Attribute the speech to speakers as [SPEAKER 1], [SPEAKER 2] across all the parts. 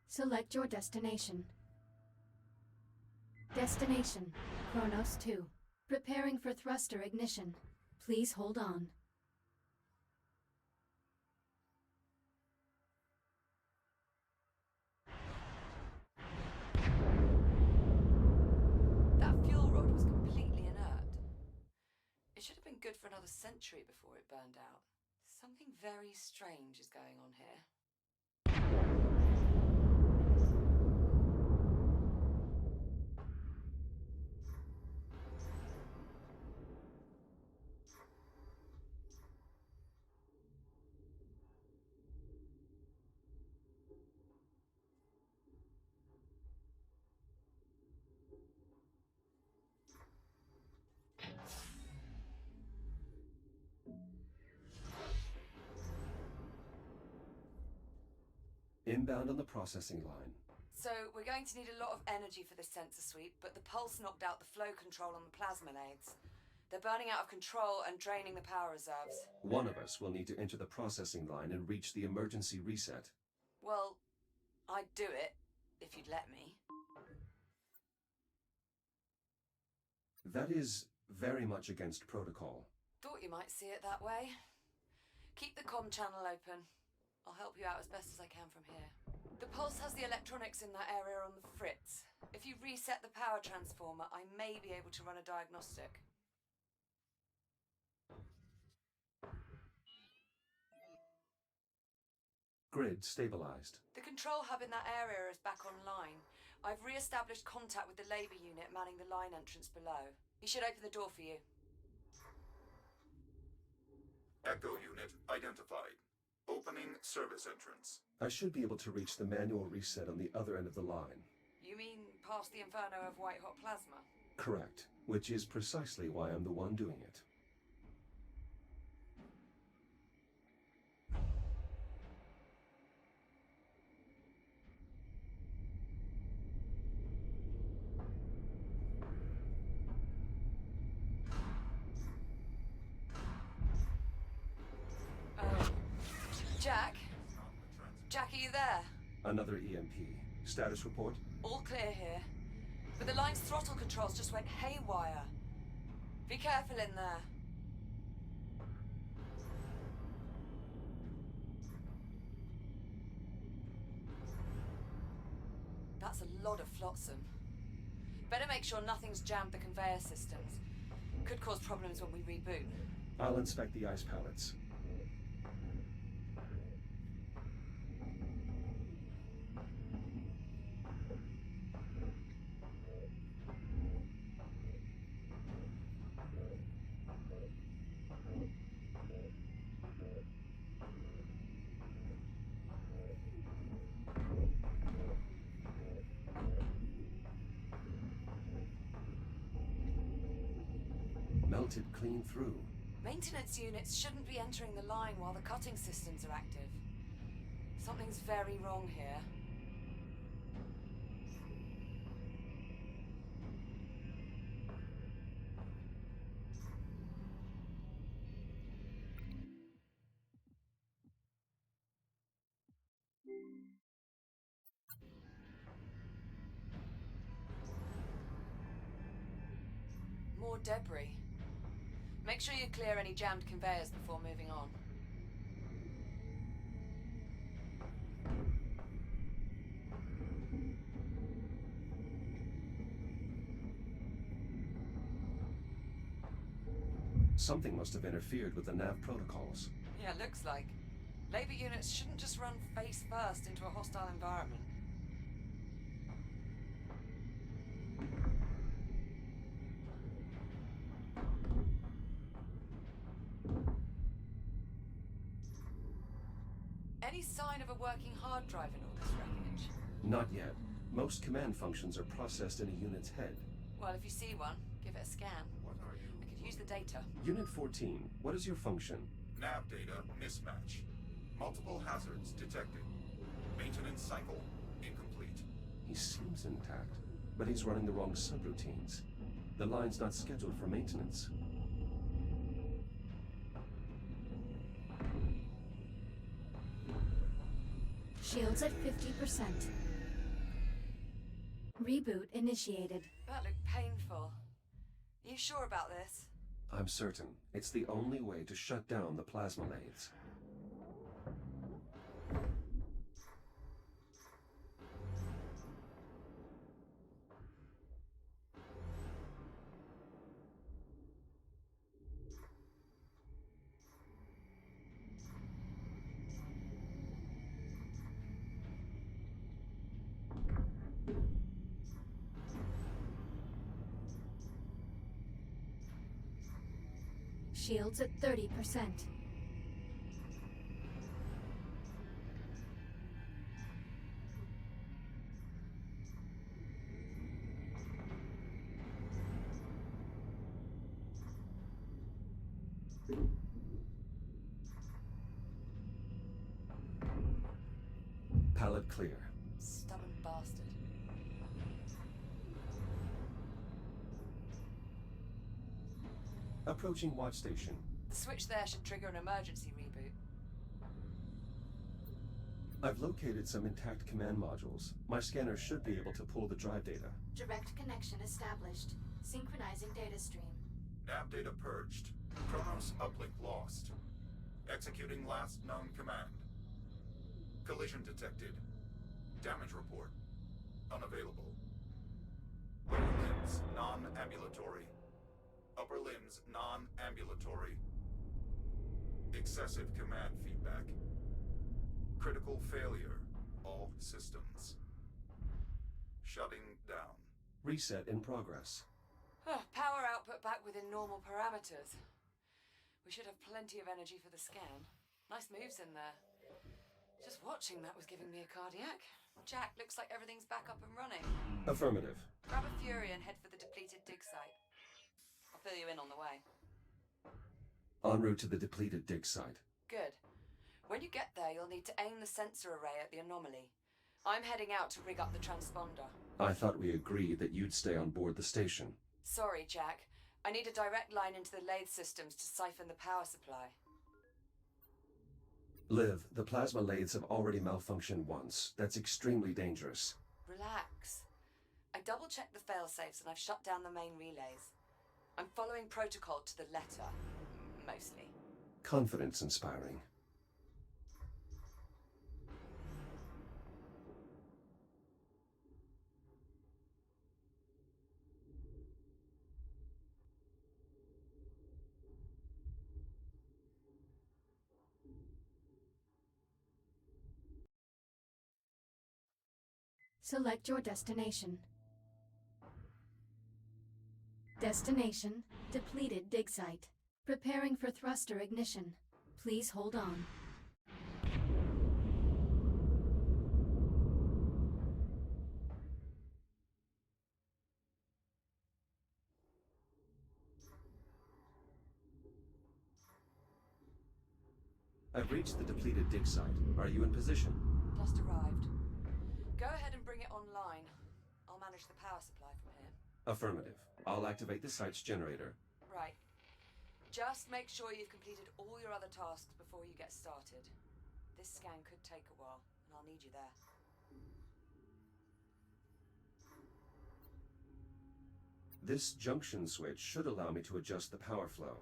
[SPEAKER 1] Select your destination. Destination, Kronos 2. Preparing for thruster ignition. Please hold on.
[SPEAKER 2] That fuel rod was completely inert. It should have been good for another century before it burned out. Something very strange is going on here.
[SPEAKER 3] Inbound on the processing line.
[SPEAKER 2] So, we're going to need a lot of energy for this sensor sweep, but the pulse knocked out the flow control on the plasma nades. They're burning out of control and draining the power reserves.
[SPEAKER 3] One of us will need to enter the processing line and reach the emergency reset.
[SPEAKER 2] Well, I'd do it, if you'd let me.
[SPEAKER 3] That is very much against protocol.
[SPEAKER 2] Thought you might see it that way. Keep the comm channel open. I'll help you out as best as I can from here. The pulse has the electronics in that area on the fritz. If you reset the power transformer, I may be able to run a diagnostic.
[SPEAKER 3] Grid stabilized.
[SPEAKER 2] The control hub in that area is back online. I've re-established contact with the labor unit manning the line entrance below. He should open the door for you.
[SPEAKER 4] Echo unit identified. Opening service entrance.
[SPEAKER 3] I should be able to reach the manual reset on the other end of the line.
[SPEAKER 2] You mean past the inferno of white-hot plasma?
[SPEAKER 3] Correct, which is precisely why I'm the one doing it.
[SPEAKER 2] Jack? Jack, are you there?
[SPEAKER 3] Another EMP. Status report?
[SPEAKER 2] All clear here. But the line's throttle controls just went haywire. Be careful in there. That's a lot of flotsam. Better make sure nothing's jammed the conveyor systems. Could cause problems when we reboot.
[SPEAKER 3] I'll inspect the ice pallets. Melted clean through.
[SPEAKER 2] Maintenance units shouldn't be entering the line while the cutting systems are active. Something's very wrong here. More debris. Make sure you clear any jammed conveyors before moving on.
[SPEAKER 3] Something must have interfered with the nav protocols.
[SPEAKER 2] Yeah, looks like. Labor units shouldn't just run face first into a hostile environment. Any sign of a working hard drive in all this wreckage?
[SPEAKER 3] Not yet. Most command functions are processed in a unit's head.
[SPEAKER 2] Well, if you see one, give it a scan. I could use the data.
[SPEAKER 3] Unit 14, what is your function?
[SPEAKER 4] Nav data mismatch. Multiple hazards detected. Maintenance cycle incomplete.
[SPEAKER 3] He seems intact, but he's running the wrong subroutines. The line's not scheduled for maintenance.
[SPEAKER 1] Shields at 50%. Reboot initiated.
[SPEAKER 2] That looked painful. Are you sure about this?
[SPEAKER 3] I'm certain. It's the only way to shut down the plasma lathes.
[SPEAKER 1] Shields at 30%.
[SPEAKER 3] Pallet clear.
[SPEAKER 2] Stubborn bastard.
[SPEAKER 3] Approaching watch station.
[SPEAKER 2] The switch there should trigger an emergency reboot.
[SPEAKER 3] I've located some intact command modules. My scanner should be able to pull the drive data.
[SPEAKER 1] Direct connection established. Synchronizing data stream.
[SPEAKER 4] Nav data purged. Kronos uplink lost. Executing last known command. Collision detected. Damage report. Unavailable. Lower limbs non-ambulatory. Upper limbs non-ambulatory. Excessive command feedback. Critical failure. All systems. Shutting down.
[SPEAKER 3] Reset in progress.
[SPEAKER 2] Power output back within normal parameters. We should have plenty of energy for the scan. Nice moves in there. Just watching that was giving me a cardiac. Jack, looks like everything's back up and running.
[SPEAKER 3] Affirmative.
[SPEAKER 2] Grab a Fury and head for the depleted dig site. I'll fill you in on the way.
[SPEAKER 3] En route to the depleted dig site.
[SPEAKER 2] Good. When you get there, you'll need to aim the sensor array at the anomaly. I'm heading out to rig up the transponder.
[SPEAKER 3] I thought we agreed that you'd stay on board the station.
[SPEAKER 2] Sorry, Jack. I need a direct line into the lathe systems to siphon the power supply.
[SPEAKER 3] Liv, the plasma lathes have already malfunctioned once. That's extremely dangerous.
[SPEAKER 2] Relax. I double-checked the fail-safes and I've shut down the main relays. I'm following protocol to the letter. Mostly.
[SPEAKER 3] Confidence inspiring.
[SPEAKER 1] Select your destination. Destination, depleted dig site. Preparing for thruster ignition. Please hold on.
[SPEAKER 3] I've reached the depleted dig site. Are you in position?
[SPEAKER 2] Just arrived. Go ahead and bring it online. I'll manage the power supply from here.
[SPEAKER 3] Affirmative. I'll activate the site's generator.
[SPEAKER 2] Right. Just make sure you've completed all your other tasks before you get started. This scan could take a while, and I'll need you there.
[SPEAKER 3] This junction switch should allow me to adjust the power flow.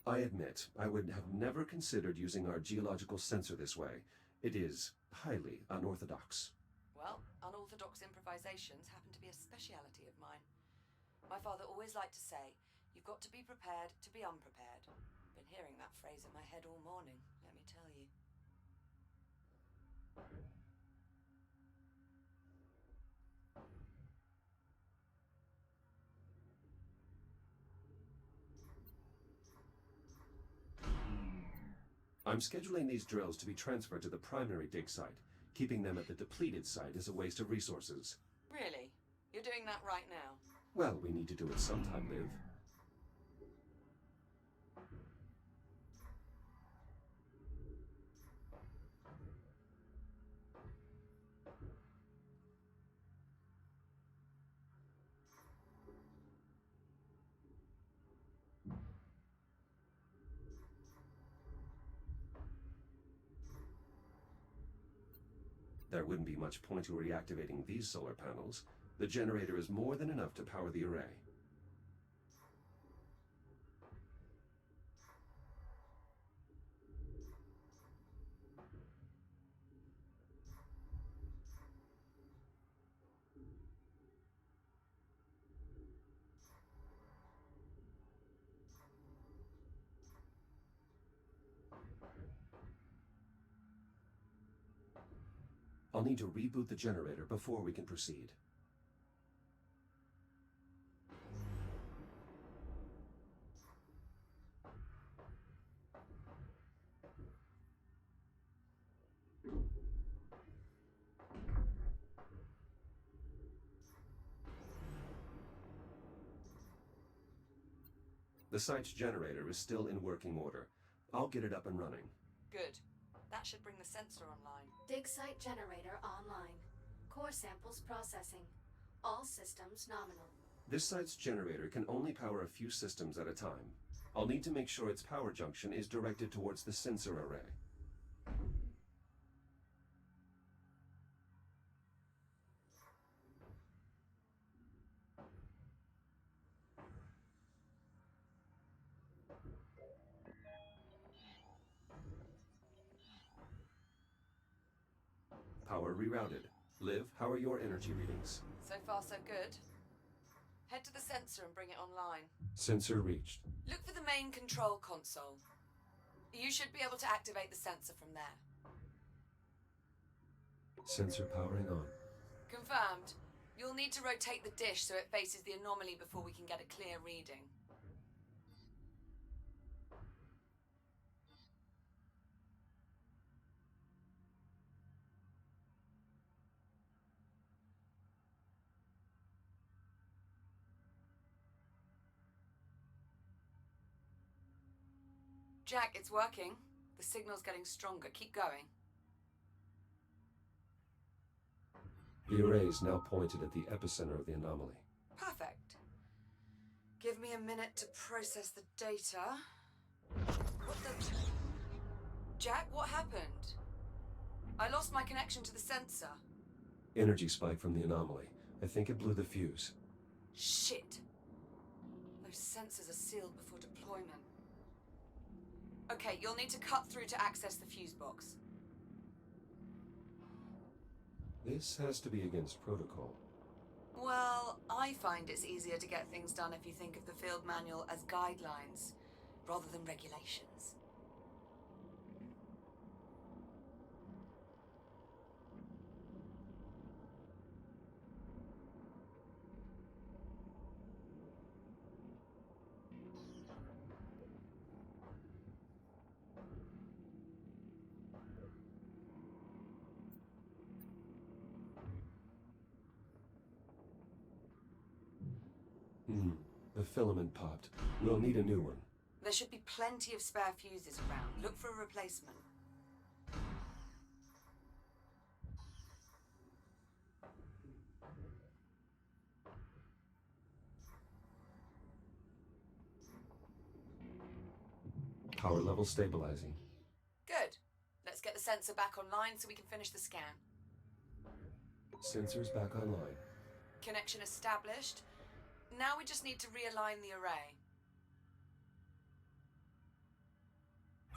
[SPEAKER 3] I admit, I would have never considered using our geological sensor this way. It is highly unorthodox.
[SPEAKER 2] Well, unorthodox improvisations happen to be a speciality of mine. My father always liked to say, you've got to be prepared to be unprepared. Been hearing that phrase in my head all morning, let me tell you.
[SPEAKER 3] I'm scheduling these drills to be transferred to the primary dig site. Keeping them at the depleted site is a waste of resources.
[SPEAKER 2] Really? You're doing that right now?
[SPEAKER 3] Well, we need to do it sometime, Liv. There wouldn't be much point to reactivating these solar panels. The generator is more than enough to power the array. I'll need to reboot the generator before we can proceed. The site's generator is still in working order. I'll get it up and running.
[SPEAKER 2] Good. That should bring the sensor online.
[SPEAKER 1] Dig site generator online. Core samples processing. All systems nominal.
[SPEAKER 3] This site's generator can only power a few systems at a time. I'll need to make sure its power junction is directed towards the sensor array. Power rerouted. Liv, how are your energy readings?
[SPEAKER 2] So far, so good. Head to the sensor and bring it online.
[SPEAKER 3] Sensor reached.
[SPEAKER 2] Look for the main control console. You should be able to activate the sensor from there.
[SPEAKER 3] Sensor powering on.
[SPEAKER 2] Confirmed. You'll need to rotate the dish so it faces the anomaly before we can get a clear reading. Jack, it's working. The signal's getting stronger. Keep going.
[SPEAKER 3] The array is now pointed at the epicenter of the anomaly.
[SPEAKER 2] Perfect. Give me a minute to process the data. What the... Jack, what happened? I lost my connection to the sensor.
[SPEAKER 3] Energy spike from the anomaly. I think it blew the fuse.
[SPEAKER 2] Shit. Those sensors are sealed before deployment. Okay, you'll need to cut through to access the fuse box.
[SPEAKER 3] This has to be against protocol.
[SPEAKER 2] Well, I find it's easier to get things done if you think of the field manual as guidelines, rather than regulations.
[SPEAKER 3] The filament popped. We'll need a new one.
[SPEAKER 2] There should be plenty of spare fuses around. Look for a replacement.
[SPEAKER 3] Power level stabilizing.
[SPEAKER 2] Good. Let's get the sensor back online so we can finish the scan.
[SPEAKER 3] Sensors back online.
[SPEAKER 2] Connection established. Now we just need to realign the array.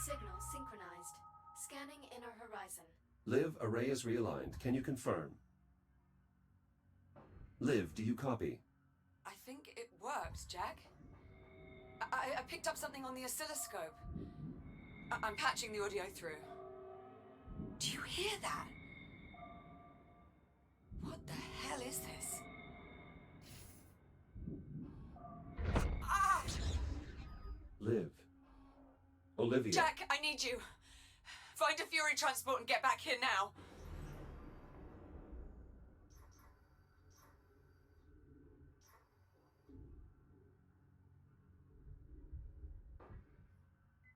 [SPEAKER 1] Signal synchronized. Scanning inner horizon.
[SPEAKER 3] Liv, array is realigned. Can you confirm? Liv, do you copy?
[SPEAKER 2] I think it worked, Jack. I picked up something on the oscilloscope. I'm patching the audio through. Do you hear that? What the hell is this? Ah!
[SPEAKER 3] Liv. Olivia.
[SPEAKER 2] Jack, I need you. Find a Fury transport and get back here now.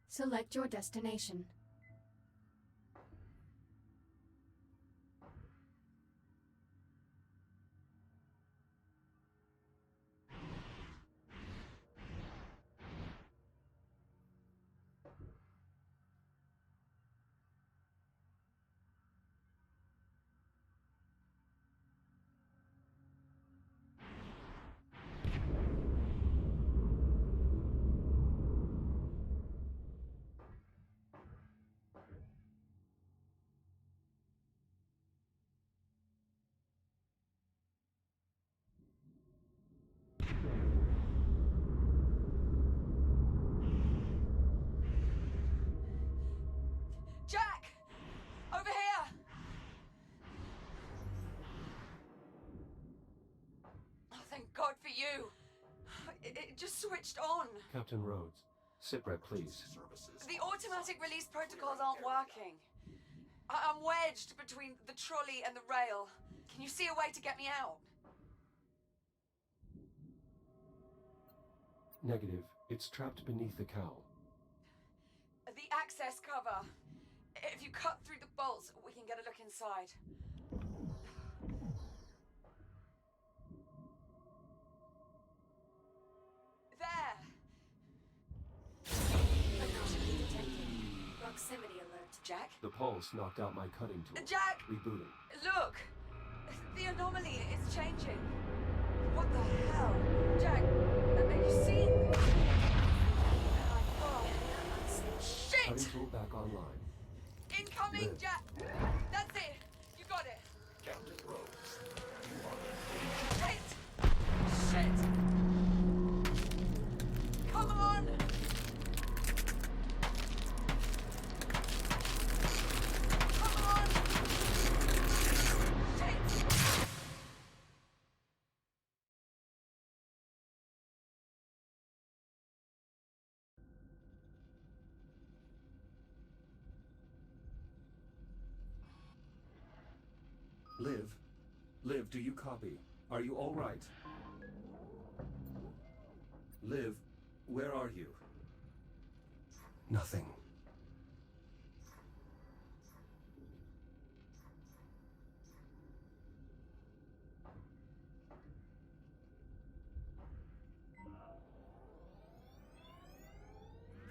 [SPEAKER 1] Select your destination.
[SPEAKER 2] you. It just switched on.
[SPEAKER 3] Captain Rhodes, sitrep, please.
[SPEAKER 4] Services.
[SPEAKER 2] The automatic release protocols aren't working. I'm wedged between the trolley and the rail. Can you see a way to get me out?
[SPEAKER 3] Negative. It's trapped beneath the cowl.
[SPEAKER 2] The access cover. If you cut through the bolts, we can get a look inside. There!
[SPEAKER 1] Anomaly detected. Proximity alert.
[SPEAKER 2] Jack?
[SPEAKER 3] The pulse knocked out my cutting tool.
[SPEAKER 2] Jack!
[SPEAKER 3] Rebooting.
[SPEAKER 2] Look! The anomaly is changing. What the hell? Jack, are you seeing this? Oh,
[SPEAKER 3] Cutting
[SPEAKER 2] shit!
[SPEAKER 3] tool back online.
[SPEAKER 2] Incoming,
[SPEAKER 3] Live.
[SPEAKER 2] Jack! That's it! You got it!
[SPEAKER 4] Captain Rhodes.
[SPEAKER 2] Shit! Shit! Come on! Come on! Shit!
[SPEAKER 3] Liv? Liv, do you copy? Are you all right? Liv, where are you? Nothing.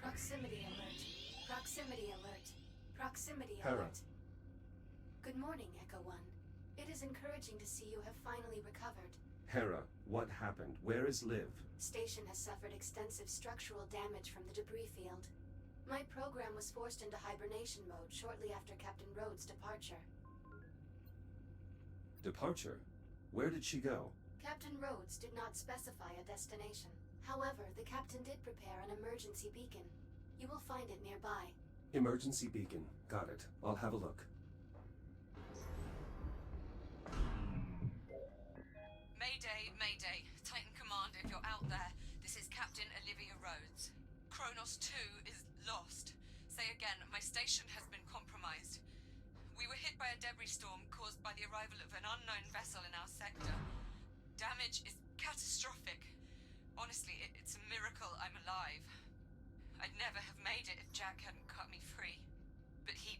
[SPEAKER 1] Proximity alert. Proximity alert. Proximity
[SPEAKER 3] Hera.
[SPEAKER 1] alert. Good morning, Echo One. It is encouraging to see you have finally recovered.
[SPEAKER 3] Hera, what happened? Where is Liv?
[SPEAKER 1] Station has suffered extensive structural damage from the debris field. My program was forced into hibernation mode shortly after Captain Rhodes' departure.
[SPEAKER 3] Departure? Where did she go?
[SPEAKER 1] Captain Rhodes did not specify a destination. However, the captain did prepare an emergency beacon. You will find it nearby.
[SPEAKER 3] Emergency beacon. Got it. I'll have a look.
[SPEAKER 2] Mayday, Mayday. Titan Command, if you're out there, this is Captain Olivia Rhodes. Kronos 2 is lost. Say again, my station has been compromised. We were hit by a debris storm caused by the arrival of an unknown vessel in our sector. Damage is catastrophic. Honestly, it's a miracle I'm alive. I'd never have made it if Jack hadn't cut me free. But he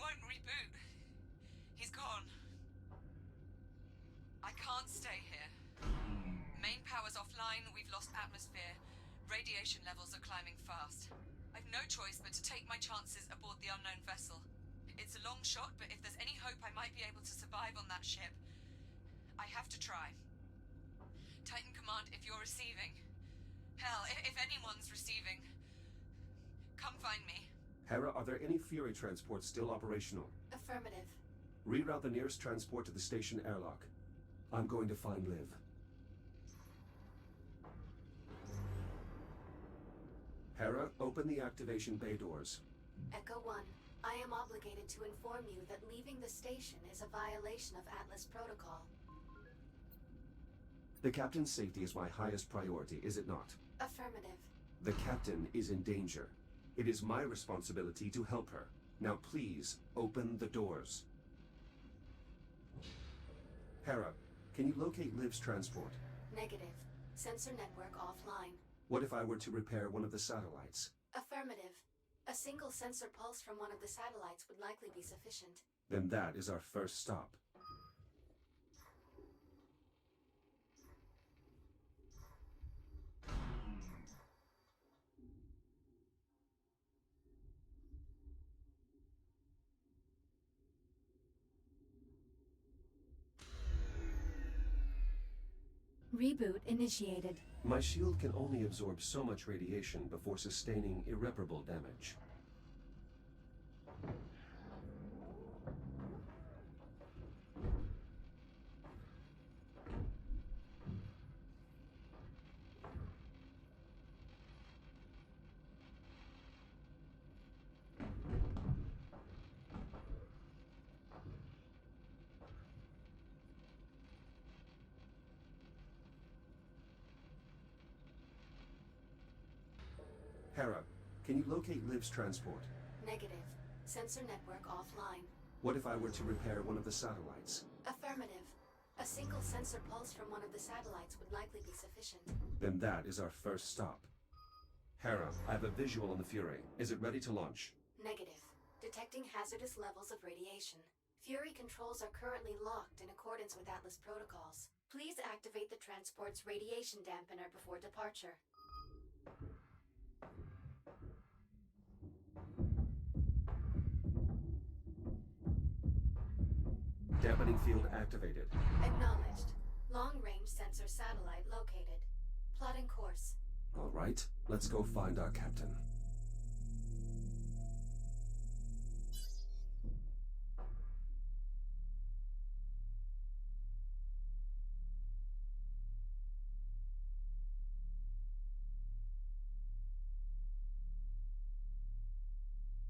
[SPEAKER 2] won't reboot. He's gone. I can't stay here. Main power's offline, we've lost atmosphere. Radiation levels are climbing fast. I've no choice but to take my chances aboard the unknown vessel. It's a long shot, but if there's any hope I might be able to survive on that ship, I have to try. Titan Command, if you're receiving. Hell, if anyone's receiving, come find me.
[SPEAKER 3] Hera, are there any Fury transports still operational?
[SPEAKER 1] Affirmative.
[SPEAKER 3] Reroute the nearest transport to the station airlock. I'm going to find Liv. Hera, open the activation bay doors.
[SPEAKER 1] Echo One, I am obligated to inform you that leaving the station is a violation of Atlas Protocol.
[SPEAKER 3] The captain's safety is my highest priority, is it not?
[SPEAKER 1] Affirmative.
[SPEAKER 3] The captain is in danger. It is my responsibility to help her. Now please, open the doors. Hera, can you locate Liv's transport?
[SPEAKER 1] Negative. Sensor network offline.
[SPEAKER 3] What if I were to repair one of the satellites?
[SPEAKER 1] Affirmative. A single sensor pulse from one of the satellites would likely be sufficient.
[SPEAKER 3] Then that is our first stop.
[SPEAKER 1] Reboot initiated.
[SPEAKER 3] My shield can only absorb so much radiation before sustaining irreparable damage. Hera, can you locate Liv's transport?
[SPEAKER 1] Negative. Sensor network offline.
[SPEAKER 3] What if I were to repair one of the satellites?
[SPEAKER 1] Affirmative. A single sensor pulse from one of the satellites would likely be sufficient.
[SPEAKER 3] Then that is our first stop. Hera, I have a visual on the Fury. Is it ready to launch?
[SPEAKER 1] Negative. Detecting hazardous levels of radiation. Fury controls are currently locked in accordance with Atlas protocols. Please activate the transport's radiation dampener before departure.
[SPEAKER 3] Dampening field activated.
[SPEAKER 1] Acknowledged. Long-range sensor satellite located. Plotting course.
[SPEAKER 3] All right, let's go find our captain.